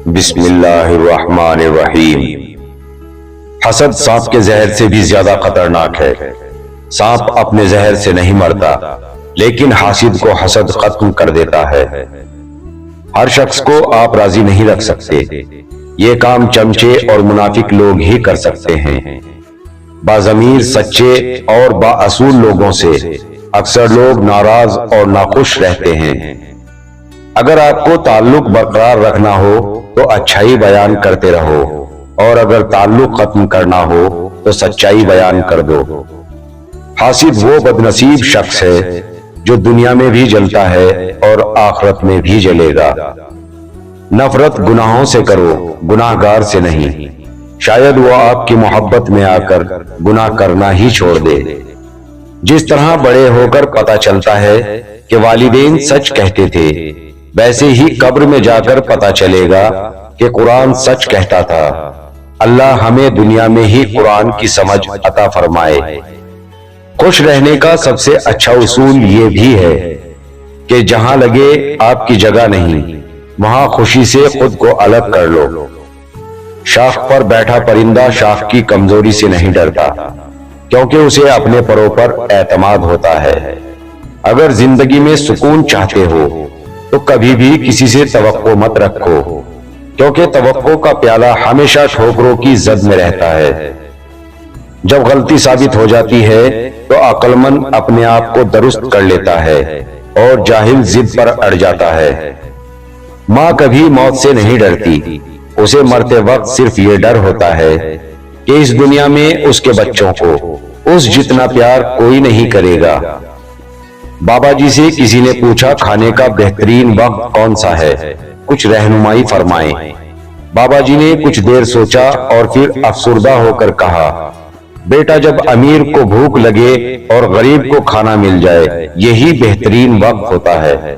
بسم اللہ الرحمن الرحیم۔ حسد سانپ کے زہر سے بھی زیادہ خطرناک ہے۔ سانپ اپنے زہر سے نہیں مرتا، لیکن حاسد کو حسد ختم کر دیتا ہے۔ ہر شخص کو آپ راضی نہیں رکھ سکتے، یہ کام چمچے اور منافق لوگ ہی کر سکتے ہیں۔ باضمیر، سچے اور بااصول لوگوں سے اکثر لوگ ناراض اور ناخوش رہتے ہیں۔ اگر آپ کو تعلق برقرار رکھنا ہو تو اچھائی بیان کرتے رہو، اور اگر تعلق ختم کرنا ہو تو سچائی بیان کر دو۔ حاسد وہ بدنصیب شخص ہے جو دنیا میں بھی جلتا ہے اور آخرت میں بھی جلے گا۔ نفرت گناہوں سے کرو، گناہگار سے نہیں، شاید وہ آپ کی محبت میں آ کر گناہ کرنا ہی چھوڑ دے۔ جس طرح بڑے ہو کر پتہ چلتا ہے کہ والدین سچ کہتے تھے، ویسے ہی قبر میں جا کر پتہ چلے گا کہ قرآن سچ کہتا تھا۔ اللہ ہمیں دنیا میں ہی قرآن کی سمجھ عطا فرمائے۔ خوش رہنے کا سب سے اچھا اصول یہ بھی ہے کہ جہاں لگے آپ کی جگہ نہیں، وہاں خوشی سے خود کو الگ کر لو۔ شاخ پر بیٹھا پرندہ شاخ کی کمزوری سے نہیں ڈرتا، کیونکہ اسے اپنے پروں پر اعتماد ہوتا ہے۔ اگر زندگی میں سکون چاہتے ہو تو کبھی بھی کسی سے توقع مت رکھو، کیونکہ توقع کا پیالہ ہمیشہ ٹھوکروں کی زد میں رہتا ہے۔ جب غلطی ثابت ہو جاتی ہے تو عقل مند اپنے آپ کو درست کر لیتا ہے اور جاہل ضد پر اڑ جاتا ہے۔ ماں کبھی موت سے نہیں ڈرتی، اسے مرتے وقت صرف یہ ڈر ہوتا ہے کہ اس دنیا میں اس کے بچوں کو اس جتنا پیار کوئی نہیں کرے گا۔ بابا جی سے کسی نے پوچھا، کھانے کا بہترین وقت کون سا ہے، کچھ رہنمائی فرمائیں۔ بابا جی نے کچھ دیر سوچا اور پھر افسردہ ہو کر کہا، بیٹا جب امیر کو بھوک لگے اور غریب کو کھانا مل جائے، یہی بہترین وقت ہوتا ہے۔